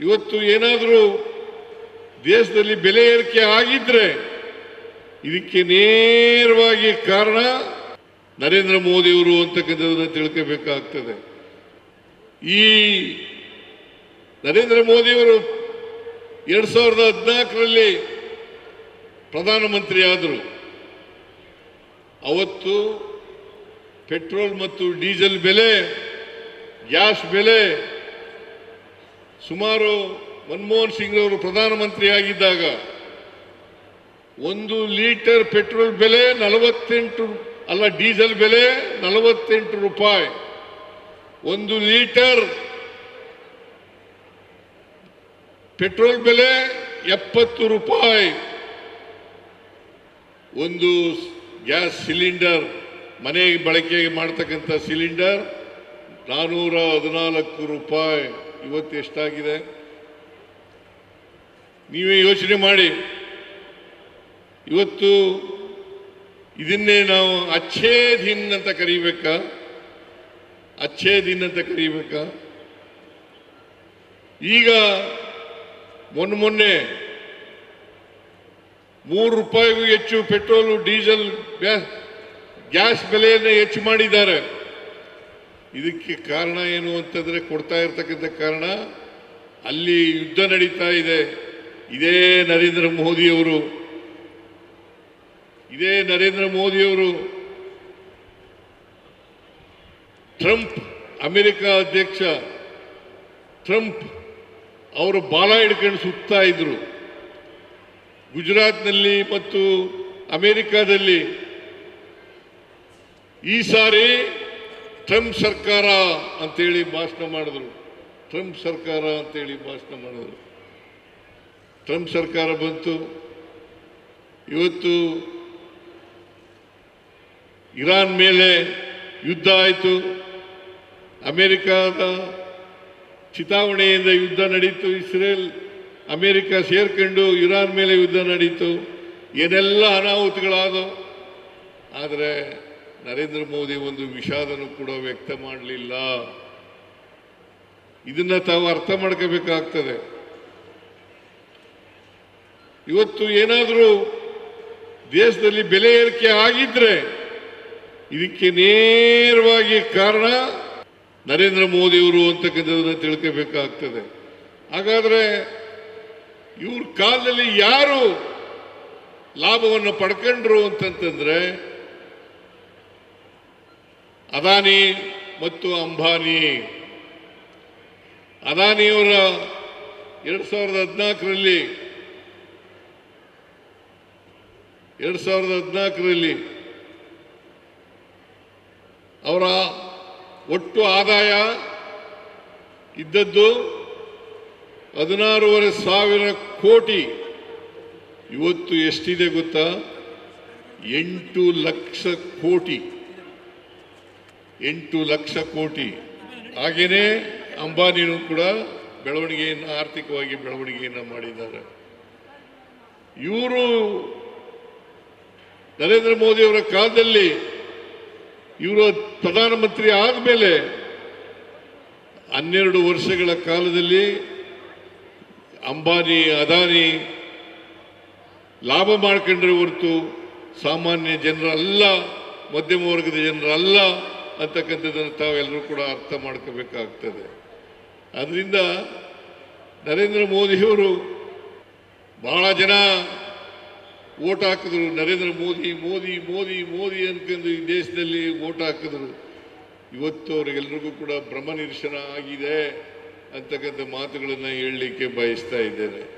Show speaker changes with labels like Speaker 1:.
Speaker 1: ಇವತ್ತು ಏನಾದರೂ ದೇಶದಲ್ಲಿ ಬೆಲೆ ಏರಿಕೆ ಆಗಿದ್ರೆ ಇದಕ್ಕೆ ನೇರವಾಗಿ ಕಾರಣ ನರೇಂದ್ರ ಮೋದಿಯವರು ಅಂತಕ್ಕಂಥದ್ದನ್ನು ತಿಳ್ಕೋಬೇಕಾಗ್ತದೆ. ಈ ನರೇಂದ್ರ ಮೋದಿಯವರು 2014ರಲ್ಲಿ ಪ್ರಧಾನಮಂತ್ರಿ ಆದರು. ಅವತ್ತು ಪೆಟ್ರೋಲ್ ಮತ್ತು ಡೀಸೆಲ್ ಬೆಲೆ, ಗ್ಯಾಸ್ ಬೆಲೆ ಸುಮಾರು ಮನಮೋಹನ್ ಸಿಂಗ್ ಅವರು ಪ್ರಧಾನಮಂತ್ರಿ ಆಗಿದ್ದಾಗ 1 ಲೀಟರ್ ಪೆಟ್ರೋಲ್ ಬೆಲೆ 48 ಅಲ್ಲ, ಡೀಸೆಲ್ ಬೆಲೆ 48 ರೂಪಾಯಿ, 1 ಲೀಟರ್ ಪೆಟ್ರೋಲ್ ಬೆಲೆ 70 ರೂಪಾಯಿ, ಒಂದು ಗ್ಯಾಸ್ ಸಿಲಿಂಡರ್ ಮನೆಗೆ ಬಳಕೆಗೆ ಮಾಡ್ತಕ್ಕಂಥ ಸಿಲಿಂಡರ್ 414 ರೂಪಾಯಿ. ಇವತ್ತು ಎಷ್ಟಾಗಿದೆ ನೀವೇ ಯೋಚನೆ ಮಾಡಿ. ಇವತ್ತು ಇದನ್ನೇ ನಾವು ಅಚ್ಛೇ ದಿನ್ ಅಂತ ಕರೀಬೇಕಾ? ಅಚ್ಛೇ ದಿನ್ ಅಂತ ಕರೀಬೇಕಾ? ಈಗ ಮೊನ್ನೆ 3 ರೂಪಾಯಿಗೂ ಹೆಚ್ಚು ಪೆಟ್ರೋಲ್ ಡೀಸೆಲ್ ಗ್ಯಾಸ್ ಬೆಲೆಯನ್ನು ಹೆಚ್ಚು ಮಾಡಿದ್ದಾರೆ. ಇದಕ್ಕೆ ಕಾರಣ ಏನು ಅಂತಂದ್ರೆ, ಕೊಡ್ತಾ ಇರ್ತಕ್ಕಂಥ ಕಾರಣ ಅಲ್ಲಿ ಯುದ್ಧ ನಡೀತಾ ಇದೆ. ಇದೇ ನರೇಂದ್ರ ಮೋದಿಯವರು ಟ್ರಂಪ್, ಅಮೆರಿಕ ಅಧ್ಯಕ್ಷ ಟ್ರಂಪ್ ಅವರು ಬಾಲ ಹಿಡ್ಕೊಂಡು ಸುತ್ತಾ ಇದ್ರು ಗುಜರಾತ್ನಲ್ಲಿ ಮತ್ತು ಅಮೆರಿಕಾದಲ್ಲಿ. ಈ ಸಾರಿ ಟ್ರಂಪ್ ಸರ್ಕಾರ ಅಂತೇಳಿ ಭಾಷಣ ಮಾಡಿದ್ರು. ಟ್ರಂಪ್ ಸರ್ಕಾರ ಅಂತೇಳಿ ಭಾಷಣ ಮಾಡಿದ್ರು. ಟ್ರಂಪ್ ಸರ್ಕಾರ ಬಂತು. ಇವತ್ತು ಇರಾನ್ ಮೇಲೆ ಯುದ್ಧ ಆಯಿತು. ಅಮೆರಿಕದ ಚಿತಾವಣೆಯಿಂದ ಯುದ್ಧ ನಡೀತು. ಇಸ್ರೇಲ್ ಅಮೆರಿಕ ಸೇರ್ಕೊಂಡು ಇರಾನ್ ಮೇಲೆ ಯುದ್ಧ ನಡೀತು. ಏನೆಲ್ಲ ಅನಾಹುತಗಳಾದವು. ಆದರೆ ನರೇಂದ್ರ ಮೋದಿ ಒಂದು ವಿಷಾದನೂ ಕೂಡ ವ್ಯಕ್ತ ಮಾಡಲಿಲ್ಲ. ಇದನ್ನ ತಾವು ಅರ್ಥ ಮಾಡ್ಕೋಬೇಕಾಗ್ತದೆ. ಇವತ್ತು ಏನಾದರೂ ದೇಶದಲ್ಲಿ ಬೆಲೆ ಏರಿಕೆ ಆಗಿದ್ರೆ ಇದಕ್ಕೆ ನೇರವಾಗಿ ಕಾರಣ ನರೇಂದ್ರ ಮೋದಿಯವರು ಅಂತಕ್ಕಂಥದ್ದನ್ನು ತಿಳ್ಕೋಬೇಕಾಗ್ತದೆ. ಹಾಗಾದ್ರೆ ಇವ್ರ ಕಾಲದಲ್ಲಿ ಯಾರು ಲಾಭವನ್ನು ಪಡ್ಕೊಂಡ್ರು ಅಂತಂತಂದ್ರೆ ಅದಾನಿ ಮತ್ತು ಅಂಬಾನಿ. ಅದಾನಿಯವರ 2014ರಲ್ಲಿ ಅವರ ಒಟ್ಟು ಆದಾಯ ಇದ್ದದ್ದು 16,500 ಕೋಟಿ. ಇವತ್ತು ಎಷ್ಟಿದೆ ಗೊತ್ತಾ? 8 ಲಕ್ಷ ಕೋಟಿ. 8 ಲಕ್ಷ ಕೋಟಿ. ಹಾಗೇನೆ ಅಂಬಾನಿನೂ ಕೂಡ ಆರ್ಥಿಕವಾಗಿ ಬೆಳವಣಿಗೆಯನ್ನು ಮಾಡಿದ್ದಾರೆ. ಇವರು ನರೇಂದ್ರ ಮೋದಿಯವರ ಕಾಲದಲ್ಲಿ ಇವರು ಪ್ರಧಾನಮಂತ್ರಿ ಆದಮೇಲೆ 12 ವರ್ಷಗಳ ಕಾಲದಲ್ಲಿ ಅಂಬಾನಿ, ಅದಾನಿ ಲಾಭ ಮಾಡ್ಕೊಂಡ್ರೆ ಹೊರತು ಸಾಮಾನ್ಯ ಜನರಲ್ಲ, ಮಧ್ಯಮ ವರ್ಗದ ಜನರಲ್ಲ ಅಂತಕ್ಕಂಥದ್ದನ್ನು ತಾವೆಲ್ಲರೂ ಕೂಡ ಅರ್ಥ ಮಾಡ್ಕೋಬೇಕಾಗ್ತದೆ. ಅದರಿಂದ ನರೇಂದ್ರ ಮೋದಿಯವರು ಬಹಳ ಜನ ವೋಟ್ ಹಾಕಿದ್ರು. ನರೇಂದ್ರ ಮೋದಿ ಮೋದಿ ಮೋದಿ ಮೋದಿ ಅನ್ಕೊಂಡು ಈ ದೇಶದಲ್ಲಿ ವೋಟ್ ಹಾಕಿದ್ರು. ಇವತ್ತು ಅವರಿಗೆಲ್ಲರಿಗೂ ಕೂಡ ಭ್ರಮ ನಿರಸನ ಆಗಿದೆ ಅಂತಕ್ಕಂಥ ಮಾತುಗಳನ್ನು ಹೇಳಲಿಕ್ಕೆ ಬಯಸ್ತಾ ಇದ್ದೇನೆ.